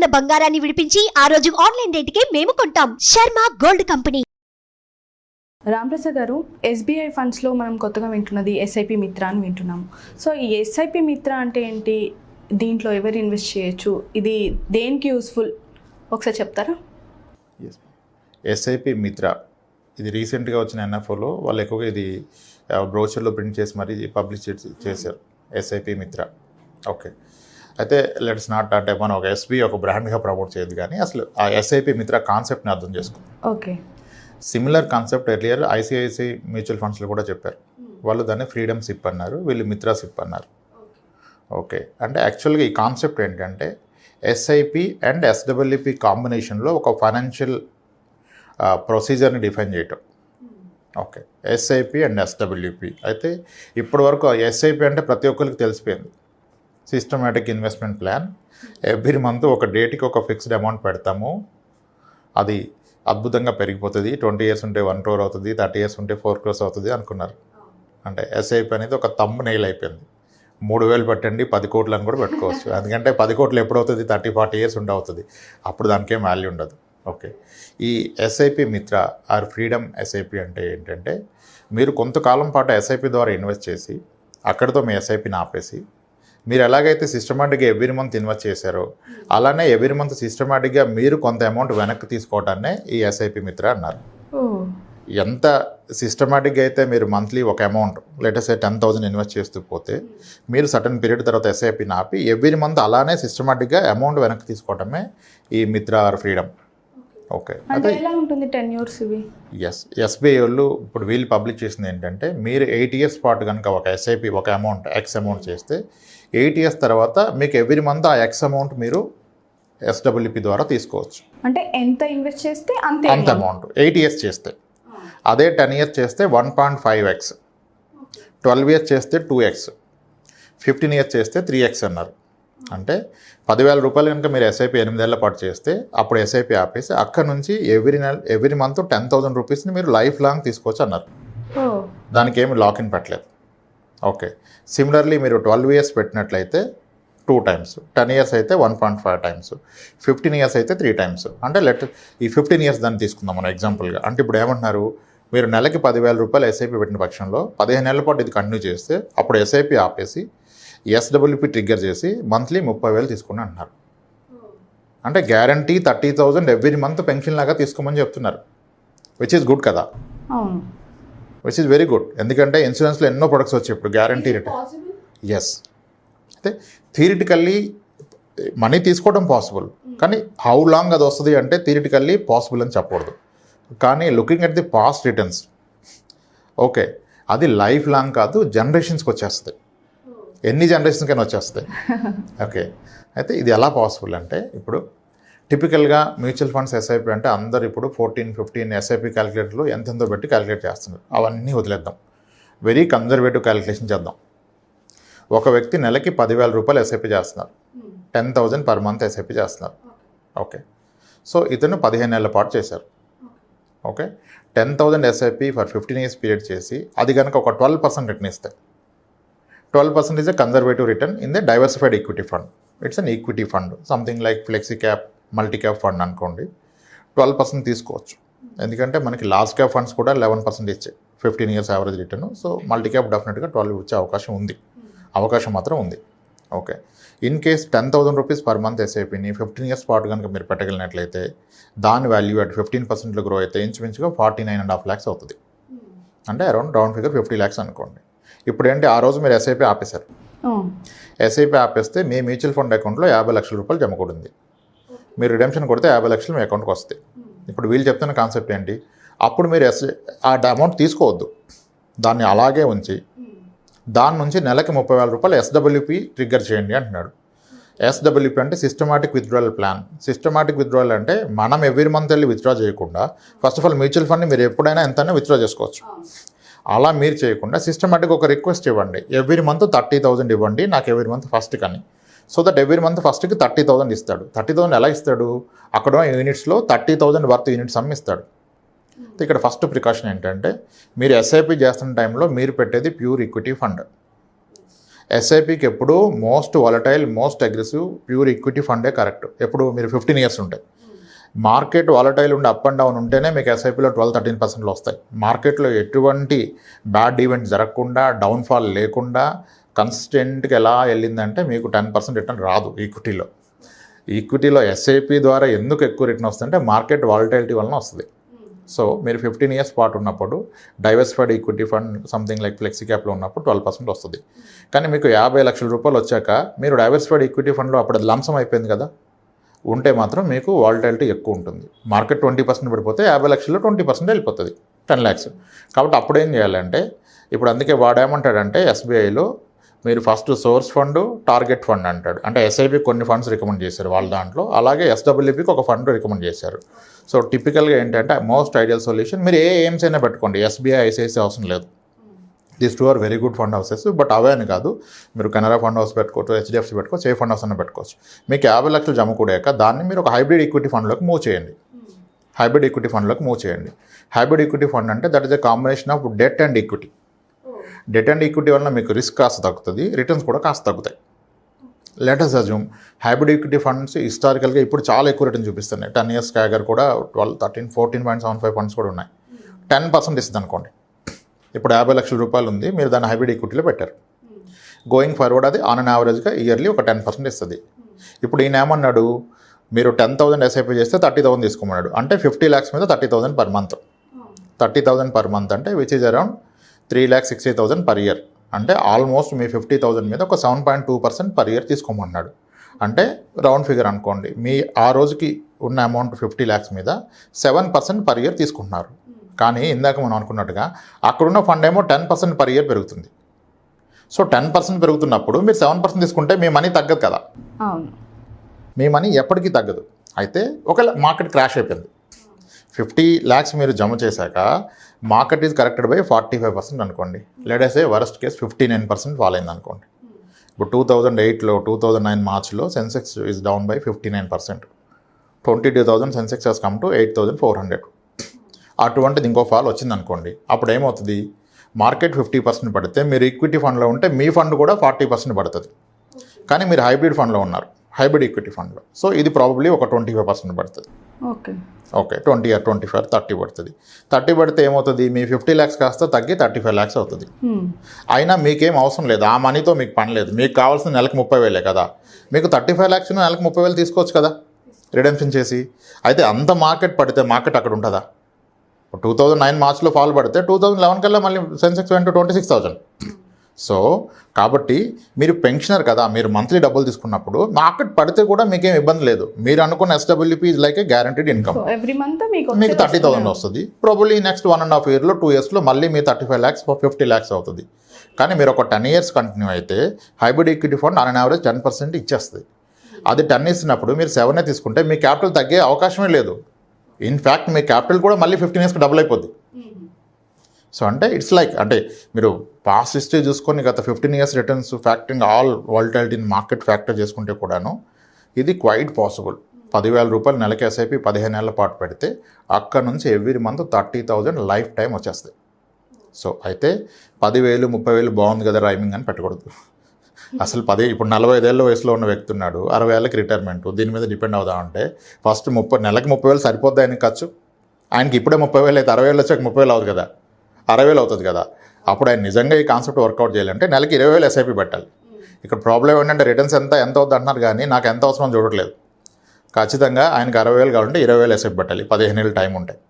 ఉన్న బంగారాన్ని విడిపించి ఆ రోజు ఆన్లైన్ రేటుకే మేము కొంటాం. Sharma gold company. రాంప్రసాద్ గారు, ఎస్బీఐ ఫండ్స్లో మనం కొత్తగా వింటున్నది ఎస్ఐపి మిత్ర అని వింటున్నాము. సో ఈ ఎస్ఐపి మిత్ర అంటే ఏంటి? దీంట్లో ఎవరు ఇన్వెస్ట్ చేయొచ్చు? ఇది దేనికి యూస్ఫుల్? ఒకసారి చెప్తారా? ఎస్ఐపి మిత్ర ఇది రీసెంట్గా వచ్చిన ఎన్ఎఫ్ఓలో వాళ్ళు ఎక్కువగా ఇది బ్రోచర్లో ప్రింట్ చేసి మరీ పబ్లిష్ చేశారు. ఎస్ఐపి మిత్ర. ఓకే, అయితే లెట్స్ నాట్ అంటే మనం ఒక ఎస్బీ ఒక బ్రాండ్గా ప్రమోట్ చేయదు, కానీ అసలు ఆ ఎస్ఐపి మిత్ర కాన్సెప్ట్ని అర్థం చేసుకుందాం. Okay, similar concept earlier ICICI mutual ఫండ్స్లో కూడా చెప్పారు. వాళ్ళు దాన్ని ఫ్రీడమ్ సిప్ అన్నారు, వీళ్ళు మిత్రా సిప్ అన్నారు. ఓకే, అంటే యాక్చువల్గా ఈ కాన్సెప్ట్ ఏంటంటే ఎస్ఐపి అండ్ ఎస్డబ్ల్యూపి కాంబినేషన్లో ఒక ఫైనాన్షియల్ ప్రొసీజర్ని డిఫైన్ చేయటం. Okay, SIP and SWP. అయితే ఇప్పటి వరకు ఎస్ఐపి అంటే ప్రతి ఒక్కరికి తెలిసిపోయింది, systematic investment plan. Every month ఒక డేట్కి ఒక ఫిక్స్డ్ అమౌంట్ పెడతాము, అది అద్భుతంగా పెరిగిపోతుంది. 20 years ఉంటే 1 crore అవుతుంది, 30 years ఉంటే 4 crores అవుతుంది అనుకున్నారు. అంటే ఎస్ఐపి అనేది ఒక థంబ్ నెయిల్ అయిపోయింది. 3,000 పెట్టండి 10 కోట్లు అని కూడా పెట్టుకోవచ్చు. ఎందుకంటే 10 కోట్లు ఎప్పుడవుతుంది? 30-40 years ఉండి అవుతుంది, అప్పుడు దానికేం వాల్యూ ఉండదు. ఓకే, ఈ ఎస్ఐపి మిత్ర ఆర్ ఫ్రీడమ్ ఎస్ఐపి అంటే ఏంటంటే మీరు కొంతకాలం పాటు ఎస్ఐపి ద్వారా ఇన్వెస్ట్ చేసి అక్కడితో మీ ఎస్ఐపిని ఆపేసి మీరు ఎలాగైతే సిస్టమేటిక్గా ఎవ్రీ మంత్ ఇన్వెస్ట్ చేశారో అలానే ఎవ్రీ మంత్ సిస్టమేటిక్గా మీరు కొంత అమౌంట్ వెనక్కి తీసుకోవడాన్నే ఈ ఎస్ఐపి మిత్ర అన్నారు. ఎంత సిస్టమేటిక్గా అయితే మీరు మంత్లీ ఒక అమౌంట్ లేటెస్ట్ 10,000 ఇన్వెస్ట్ చేస్తూ పోతే మీరు సర్టన్ పీరియడ్ తర్వాత ఎస్ఐపిని ఆపి ఎవ్రీ మంత్ అలానే సిస్టమేటిక్గా అమౌంట్ వెనక్కి తీసుకోవడమే ఈ మిత్ర ఆర్ ఫ్రీడమ్. ఓకే, అంటే ఎలా ఉంటుంది 10 years ఇవి? ఎస్బీఐ వాళ్ళు ఇప్పుడు వీళ్ళు పబ్లిష్ చేసింది ఏంటంటే మీరు 8 years పాటు కనుక ఒక ఎస్ఐపి ఒక అమౌంట్ ఎక్స్ అమౌంట్ చేస్తే 8 years తర్వాత మీకు ఎవ్రీ మంత్ ఆ ఎక్స్ అమౌంట్ మీరు ఎస్డబ్ల్యూపి ద్వారా తీసుకోవచ్చు. అంటే ఎంత ఇన్వెస్ట్ చేస్తే అంత అమౌంట్ 8 years చేస్తే. అదే 10 years చేస్తే 1.5x, 12 years చేస్తే 2x, 15 years చేస్తే 3x అన్నారు. అంటే 10,000 రూపాయలు కనుక మీరు ఎస్ఐపి 8 ఏళ్ల పాటు చేస్తే అప్పుడు ఎస్ఐపి ఆపేసి అక్కడ నుంచి ఎవ్రీ మంత్ 10,000 రూపీస్ని మీరు లైఫ్ లాంగ్ తీసుకోవచ్చు అన్నారు. దానికి ఏమి లాక్ ఇన్ పెట్టలేదు. ఓకే, సిమిలర్లీ మీరు 12 years పెట్టినట్లయితే 2 times, 10 years అయితే 1.5 times, 15 years అయితే 3 times. అంటే ఈ 15 years దాన్ని తీసుకుందాం మనం ఎగ్జాంపుల్గా. అంటే ఇప్పుడు ఏమంటున్నారు, మీరు నెలకి 10,000 రూపాయలు ఎస్ఐపి పెట్టిన పక్షంలో 15 ఏళ్ల పాటు ఇది కంటిన్యూ చేస్తే అప్పుడు ఎస్ఐపి ఆపేసి ఎస్డబ్ల్యూపి ట్రిగ్గర్ చేసి మంత్లీ 30,000 తీసుకుని అంటున్నారు. అంటే గ్యారంటీ 30,000 ఎవ్రీ మంత్ పెన్షన్ లాగా తీసుకోమని చెప్తున్నారు, విచ్ ఈస్ గుడ్ కదా, విచ్ ఈస్ వెరీ గుడ్. ఎందుకంటే ఇన్సూరెన్స్లో ఎన్నో ప్రొడక్ట్స్ వచ్చాయి ఇప్పుడు గ్యారంటీ రేట్. ఎస్, అయితే థియరిటికల్లీ మనీ తీసుకోవడం పాసిబుల్, కానీ హౌ లాంగ్ అది వస్తుంది అంటే థియరిటికల్లీ పాసిబుల్ అని చెప్పకూడదు. కానీ looking at the past returns, okay, అది లైఫ్ లాంగ్ కాదు, జనరేషన్స్కి వచ్చేస్తుంది, ఎన్ని జనరేషన్స్కైనా వచ్చేస్తాయి. ఓకే, అయితే ఇది ఎలా పాసిబుల్ అంటే ఇప్పుడు టిపికల్గా మ్యూచువల్ ఫండ్స్ ఎస్ఐపి అంటే అందరు ఇప్పుడు 14-15 ఎస్ఐపి క్యాలిక్యులేటర్లు ఎంతెంతో పెట్టి క్యాలిక్యులేట్ చేస్తున్నారు. అవన్నీ వదిలేద్దాం, వెరీ కన్జర్వేటివ్ క్యాలిక్యులేషన్ చేద్దాం. ఒక వ్యక్తి నెలకి 10,000 రూపాయలు ఎస్ఐపి చేస్తున్నారు, 10,000 per month ఎస్ఐపి చేస్తున్నారు. ఓకే, సో ఇతను 15 ఏళ్ల పాటు చేశారు. Okay, 10,000 SIP for 15 years period చేసి అది కనుక ఒక 12% రిటర్న్ ఇస్తే 12% is a conservative return in the diversified equity fund. It's an equity fund, something like flexi cap, multi cap fund అనుకోండి. 12% తీసుకోవచ్చు, ఎందుకంటే మనకి లార్జ్ క్యాప్ ఫండ్స్ కూడా 11% ఇచ్చాయి 15 years average return. So multi cap డెఫినెట్గా 12 ఇచ్చే అవకాశం మాత్రం ఉంది. Okay, in case 10,000 rupees per month ఎస్ఐపిని 15 years పాటు కనుక మీరు పెట్టగలిగినట్లయితే దాని వాల్యూ అట్ 15% గ్రో అయితే ఇంచుమించుగా 49.5 lakhs అవుతుంది. అంటే రౌండ్ ఫిగర్ 50 lakhs అనుకోండి. ఇప్పుడు ఏంటి, ఆ రోజు మీరు ఎస్ఐపి ఆపేశారు. ఎస్ఐపి ఆపేస్తే మీ మ్యూచువల్ ఫండ్ అకౌంట్లో 50 లక్షల రూపాయలు జమ కూడింది. మీరు రిడెంప్షన్ కొడితే 50 లక్షలు మీ అకౌంట్కి వస్తాయి. ఇప్పుడు వీళ్ళు చెప్తున్న కాన్సెప్ట్ ఏంటి, అప్పుడు మీరు ఆ అమౌంట్ తీసుకోవద్దు, దాన్ని అలాగే ఉంచి దాని నుంచి నెలకి 30,000 రూపాయలు ఎస్డబ్ల్యూపి ట్రిగ్గర్ చేయండి అంటున్నాడు. ఎస్డబ్ల్యూపి అంటే systematic withdrawal plan. Systematic withdrawal అంటే మనం ఎవ్రీ మంత్ వెళ్ళి విత్డ్రా చేయకుండా ఫస్ట్ ఆఫ్ ఆల్ మ్యూచువల్ ఫండ్ని మీరు ఎప్పుడైనా ఎంతైనా విత్డ్రా చేసుకోవచ్చు. అలా మీరు చేయకుండా సిస్టమేటిక్ ఒక రిక్వెస్ట్ ఇవ్వండి, ఎవ్రీ మంత్ 30,000 ఇవ్వండి నాకు ఎవ్రీ మంత్ ఫస్ట్ కానీ. సో దట్ ఎవ్రీ మంత్ ఫస్ట్కి 30,000 ఇస్తాడు. 30,000 ఎలా ఇస్తాడు, అక్కడ యూనిట్స్లో 30,000 వర్త్ యూనిట్స్ అమ్మిస్తాడు. ఇక్కడ ఫస్ట్ ప్రికాషన్ ఏంటంటే మీరు ఎస్ఐపి చేస్తున్న టైంలో మీరు పెట్టేది ప్యూర్ ఈక్విటీ ఫండ్. ఎస్ఐపికి ఎప్పుడు most volatile, most aggressive pure equity ఫండే కరెక్ట్. ఎప్పుడు మీరు 15 ఇయర్స్ ఉంటాయి. మార్కెట్ వాలటైల్ ఉండి అప్ అండ్ డౌన్ ఉంటేనే మీకు ఎస్ఐపిలో 12-13% వస్తాయి. మార్కెట్లో ఎటువంటి బ్యాడ్ ఈవెంట్ జరగకుండా, డౌన్ఫాల్ లేకుండా కన్సిస్టెంట్గా ఎలా వెళ్ళిందంటే మీకు 10% రిటర్న్ రాదు ఈక్విటీలో. ఈక్విటీలో ఎస్ఐపి ద్వారా ఎందుకు ఎక్కువ రిటర్న్ వస్తుందంటే మార్కెట్ వాలటైలిటీ వలన వస్తుంది. సో మీరు 15 ఇయర్స్ పాటు ఉన్నప్పుడు diversified equity fund something like flexi క్యాప్లో ఉన్నప్పుడు 12% వస్తుంది. కానీ మీకు 50 లక్షల రూపాయలు వచ్చాక మీరు డైవర్సిఫైడ్ ఈక్విటీ ఫండ్లో అప్పుడు అది లంసం అయిపోయింది కదా, ఉంటే మాత్రం మీకు వాలటైలిటీ ఎక్కువ ఉంటుంది. మార్కెట్ 20% పడిపోతే 50 లక్షల్లో 20% వెళ్ళిపోతుంది, 10 lakhs. కాబట్టి అప్పుడు ఏం చేయాలంటే, ఇప్పుడు అందుకే వాడేమంటాడంటే ఎస్బీఐలో మీరు first source fund, target fund అంటాడు. అంటే ఎస్ఐపి కొన్ని ఫండ్స్ రికమెండ్ చేశారు వాళ్ళ దాంట్లో, అలాగే ఎస్డబ్ల్యూపీకి ఒక ఫండ్ రికమెండ్ చేశారు. సో టిపికల్గా ఏంటంటే మోస్ట్ ఐడియల్ సొల్యూషన్ మీరు ఏ ఎయిమ్స్ అయినా పెట్టుకోండి, ఎస్బీఐ, ఐసిఐసిఐ అవసరం లేదు. These two are very good fund houses. But అవే అని కాదు, మీరు కెనరా ఫండ్ హౌస్ పెట్టుకోవచ్చు, హెచ్డిఎఫ్సి పెట్టుకోవచ్చు, ఏ ఫండ్ హౌస్ అయినా పెట్టుకోవచ్చు. మీకు 50 లక్షలు జమ కూడాక దాన్ని మీరు ఒక హైబ్రిడ్ ఈక్విటీ ఫండ్లోకి మూవ్ చేయండి. హైబ్రిడ్ ఈక్విటీ ఫండ్లోకి మూవ్ చేయండి. హైబ్రిడ్ ఈక్విటీ ఫండ్ అంటే that is a combination of debt and equity. Debt and equity వల్ల మీకు రిస్క్ కాస్త తగ్గుతుంది, రిటర్న్స్ కూడా కాస్త తగ్గుతాయి. Let us assume hybrid equity funds హిస్టారికల్గా ఇప్పుడు చాలా ఎక్కువ రిటర్న్ చూపిస్తున్నాయి. 10 years CAGR కూడా 12, 13, 14.75 ఫండ్స్ కూడా ఉన్నాయి. 10% ఇస్తుంది అనుకోండి. ఇప్పుడు 50 లక్షల రూపాయలు ఉంది, మీరు దాన్ని హైబ్రిడ్ ఈక్విటీలో పెట్టారు. గోయింగ్ ఫార్వర్డ్ అది ఆన్ అన్ యావరేజ్గా ఇయర్లీ ఒక 10% ఇస్తుంది. ఇప్పుడు ఈయన ఏమన్నాడు, మీరు 10,000 ఎస్ఐపి చేస్తే 30,000 తీసుకోమన్నాడు. అంటే 50 lakhs మీద 30,000 per month. 30,000 per month అంటే which is around 3,60,000 per year. అంటే ఆల్మోస్ట్ మీ 50,000 మీద ఒక 7.2% per year తీసుకోమన్నాడు. అంటే రౌండ్ ఫిగర్ అనుకోండి, మీ ఆ రోజుకి ఉన్న అమౌంట్ 50 lakhs మీద 7% per year తీసుకుంటున్నారు. కానీ ఇందాక మనం అనుకున్నట్టుగా అక్కడున్న ఫండ్ ఏమో 10% per year పెరుగుతుంది. సో 10% పెరుగుతున్నప్పుడు మీరు 7% తీసుకుంటే మీ మనీ తగ్గదు కదా. అవును, మీ మనీ ఎప్పటికీ తగ్గదు. అయితే ఒకవేళ మార్కెట్ క్రాష్ అయిపోయింది, 50 lakhs మీరు జమ చేశాక మార్కెట్ ఈజ్ కరెక్టెడ్ బై 45% అనుకోండి. Let's say worst case 59% fall అయింది అనుకోండి. ఇప్పుడు 2008లో 2009 మార్చ్లో Sensex is down by 59%. 22,000 Sensex has come to 8,400. అటువంటిది ఇంకో ఫాల్ వచ్చింది అనుకోండి. అప్పుడు ఏమవుతుంది, మార్కెట్ 50% పడితే మీరు ఈక్విటీ ఫండ్లో ఉంటే మీ ఫండ్ కూడా 40% పడుతుంది. కానీ మీరు హైబ్రిడ్ ఫండ్లో ఉన్నారు, హైబ్రిడ్ ఈక్విటీ ఫండ్లో. సో ఇది ప్రాబబ్లీ ఒక 25% పడుతుంది. ఓకే 20 or 25, 30 పడుతుంది. 30 పడితే ఏమవుతుంది, మీ 50 lakhs కాస్త తగ్గి 35 lakhs అవుతుంది. అయినా మీకేం అవసరం లేదు, ఆ మనీతో మీకు పని లేదు. మీకు కావాల్సిన నెలకు 30,000 కదా, మీకు 35 lakhs నెలకు 30,000 తీసుకోవచ్చు కదా రిడెంప్షన్ చేసి. అయితే అంత మార్కెట్ పడితే మార్కెట్ అక్కడ ఉంటుందా? 2009 మార్చ్లో ఫాల్ పడితే 2011 కల్లా మళ్ళీ సెన్సెక్స్ వెంట 26,000. సో కాబట్టి మీరు పెన్షనర్ కదా, మీరు మంత్లీ డబ్బులు తీసుకున్నప్పుడు మార్కెట్ పడితే కూడా మీకేం ఇబ్బంది లేదు. మీరు అనుకున్న SWP is like A guaranteed income. Every month మీకు 30,000 వస్తుంది. ప్రాబబ్లీ నెక్స్ట్ 1.5 yearలో 2 yearsలో మళ్ళీ మీ 35 lakhs 50 lakhs అవుతుంది. కానీ మీరు ఒక 10 years కంటిన్యూ అయితే hybrid equity fund on average 10% ఇచ్చేస్తుంది. అది 10 ఇచ్చినప్పుడు మీరు 7 తీసుకుంటే మీ క్యాపిటల్ తగ్గే అవకాశమే లేదు. ఇన్ఫ్యాక్ట్ మీ క్యాపిటల్ కూడా మళ్ళీ 15 yearsకి డబుల్ అయిపోద్ది. సో అంటే ఇట్స్ లైక్, అంటే మీరు పాస్ట్ హిస్టరీ చూసుకొని గత 15 years returns factoring all volatility market factor చేసుకుంటే కూడాను ఇది క్వైట్ పాసిబుల్. 10,000 రూపాయలు నెలకి ఎస్ఐపి 15 ఏళ్ల పాటు పెడితే అక్కడ నుంచి ఎవ్రీ మంత్ 30,000 లైఫ్ టైం వచ్చేస్తాయి. సో అయితే 10,000, 30,000 బాగుంది కదా రైమింగ్ అని పెట్టకూడదు. అసలు ఇప్పుడు 45 ఏళ్ళ వయసులో ఉన్న వ్యక్తి ఉన్నాడు, 60 ఏళ్ళకి రిటైర్మెంట్, దీని మీద డిపెండ్ అవుదామంటే ఫస్ట్ నెలకి 30,000 సరిపోద్ది ఆయనకి ఖర్చు. ఆయనకి ఇప్పుడే 30,000 అయితే 60 ఏళ్ళు వచ్చాక 30,000 అవుతుంది కదా, 60,000 అవుతుంది కదా. అప్పుడు ఆయన నిజంగా ఈ కాన్సెప్ట్ వర్కౌట్ చేయాలంటే నెలకి 20,000 ఎస్ఐపి పెట్టాలి. ఇక్కడ ప్రాబ్లం ఏంటంటే రిటర్న్స్ ఎంత అవుతుంది అంటున్నారు కానీ నాకు ఎంత అవసరం చూడట్లేదు. ఖచ్చితంగా ఆయనకి 60,000 కావాలంటే 20,000 ఎస్ఐపి పెట్టాలి, 15 ఏళ్ళు టైం ఉంటాయి.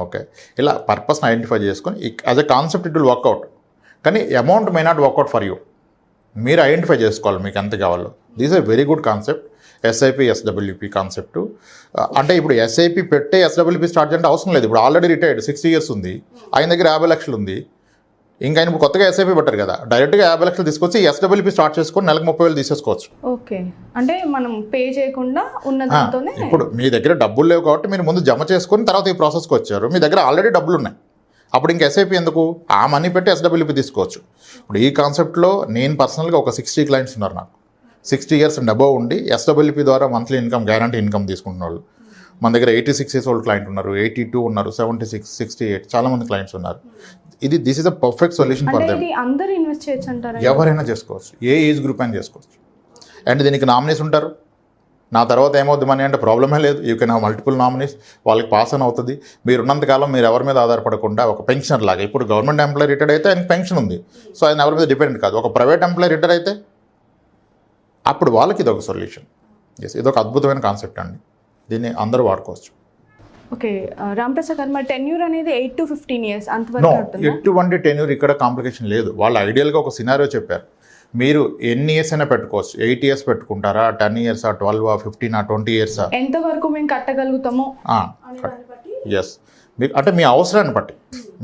ఓకే, ఇలా పర్పస్ని ఐడెంటిఫై చేసుకొని as a concept it will work out. కానీ amount may not work out for you. మీరు ఐడెంటిఫై చేసుకోవాలి మీకు ఎంత కావాలో. This a very good concept SIP SWP concept. అంటే ఇప్పుడు ఎస్ఐపి పెట్టే ఎస్డబ్ల్యూపీ స్టార్ట్ చేయంటే అవసరం లేదు. ఇప్పుడు ఆల్రెడీ రిటైర్డ్ 60 years ఉంది, ఆయన దగ్గర 50 లక్షలు ఉంది. ఇంకా ఆయన ఇప్పుడు కొత్తగా ఎస్ఐపి పెట్టారు కదా, డైరెక్ట్గా 50 లక్షలు తీసుకొచ్చి ఎస్డబ్ల్యూపీ స్టార్ట్ చేసుకొని నెలకు 30,000 తీసేసుకోవచ్చు. ఓకే, అంటే మనం పే చేయకుండా ఉన్న దాంతోనే. ఇప్పుడు మీ దగ్గర డబ్బులు లేవు కాబట్టి మీరు ముందు జమ చేసుకొని తర్వాత ఈ ప్రాసెస్కి వచ్చారు. మీ దగ్గర ఆల్రెడీ డబ్బులు ఉన్నాయి, అప్పుడు ఇంకా ఎస్ఐపి ఎందుకు, ఆ మనీ పెట్టి ఎస్డబ్ల్యూపీ తీసుకోవచ్చు. ఇప్పుడు ఈ కాన్సెప్ట్లో నేను పర్సనల్గా ఒక 60 clients ఉన్నారు నాకు, 60 years అండ్ అబవ్ ఉండి ఎస్డబ్ల్యూపీ ద్వారా మంత్లీ ఇన్కమ్ గ్యారంటీ ఇన్కమ్ తీసుకుంటున్న వాళ్ళు. మన దగ్గర 86 years old క్లయింట్ ఉన్నారు, 82 ఉన్నారు, 76, 68 చాలామంది క్లయింట్స్ ఉన్నారు. This is the perfect solution for అంటే దెమ్. ఇది అందరూ ఇన్వెస్ట్ చేయొచ్చు అంటారా? ఎవరైనా చేసుకోవచ్చు, ఏ ఏజ్ గ్రూప్ అయినా చేసుకోవచ్చు. అండ్ దీనికి నామినీస్ ఉంటారు. నా తర్వాత ఏమవుద్ది మనీ అంటే ప్రాబ్లమే లేదు. You can have multiple nominees, వాళ్ళకి పాస్ అని అవుతుంది. మీరు ఉన్నంతకాలం మీరు ఎవరి మీద ఆధారపడకుండా ఒక పెన్షనర్ లాగా, ఇప్పుడు గవర్నమెంట్ ఎంప్లాయీ రిటైర్డ్ అయితే ఆయనకి పెన్షన్ ఉంది, సో ఆయన ఎవరి మీద డిపెండ్ కాదు. ఒక ప్రైవేట్ ఎంప్లాయీ రిటైర్ అయితే అప్పుడు వాళ్ళకి ఇది ఒక సొల్యూషన్. ఎస్, ఇది ఒక అద్భుతమైన కాన్సెప్ట్ అండి, దీన్ని అందరూ వాడుకోవచ్చు. ఓకే రాంప్రసాద్ గారు, మరి టెన్యూర్ అనేది 8 to 15 years నో, అంతవరకు ఉంటుందా? ఎటువంటి టెన్యూర్ ఇక్కడ కాంప్లికేషన్ లేదు. వాళ్ళు ఐడియల్గా ఒక సినారియో చెప్పారు. మీరు ఎన్ని ఇయర్స్ అయినా పెట్టుకోవచ్చు. 8 years పెట్టుకుంటారా, 10 years, 12, 15, 20 years? ఎంత వరకు మేము కట్టగలుగుతామో? ఎస్, మీకు అంటే మీ అవసరాన్ని బట్టి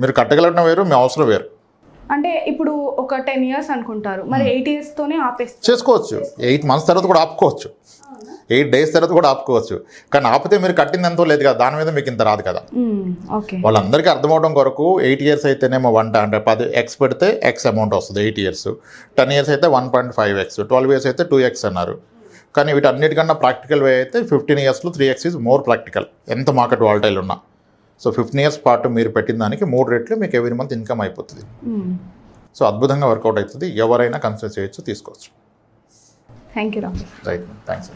మీరు కట్టగలగడం వేరు, మీ అవసరం వేరు. అంటే ఇప్పుడు ఒక 10 years అనుకుంటారు, మరి 8 years తోనే ఆపేస్తారు? చేసుకోవచ్చు. 8 months తర్వాత కూడా ఆపుకోవచ్చు, 8 days తర్వాత కూడా ఆపుకోవచ్చు. కానీ ఆపితే మీరు కట్టింది ఎంతో లేదు కదా, దాని మీద మీకు ఇంత రాదు కదా. ఓకే, వాళ్ళందరికీ అర్థమవడం కొరకు 8 years అయితేనేమో 1 అంటే 10x పెడితే x అమౌంట్ వస్తుంది 8 years, 10 years అయితే 1.5x, 12 years అయితే 2x అన్నారు. కానీ వీటన్నిటికన్నా ప్రాక్టికల్ వే అయితే 15 yearsలో 3x ఈజ్ మోర్ ప్రాక్టికల్, ఎంత మార్కెట్ వాలటైల్ ఉన్నా. సో 15 years పాటు మీరు పెట్టిన దానికి 3 రెట్లు మీకు ఎవ్రీ మంత్ ఇన్కమ్ అయిపోతుంది. సో అద్భుతంగా వర్కౌట్ అవుతుంది, ఎవరైనా కన్సిడర్ చేయొచ్చు, తీసుకోవచ్చు. Thank you Ram. Right, thanks.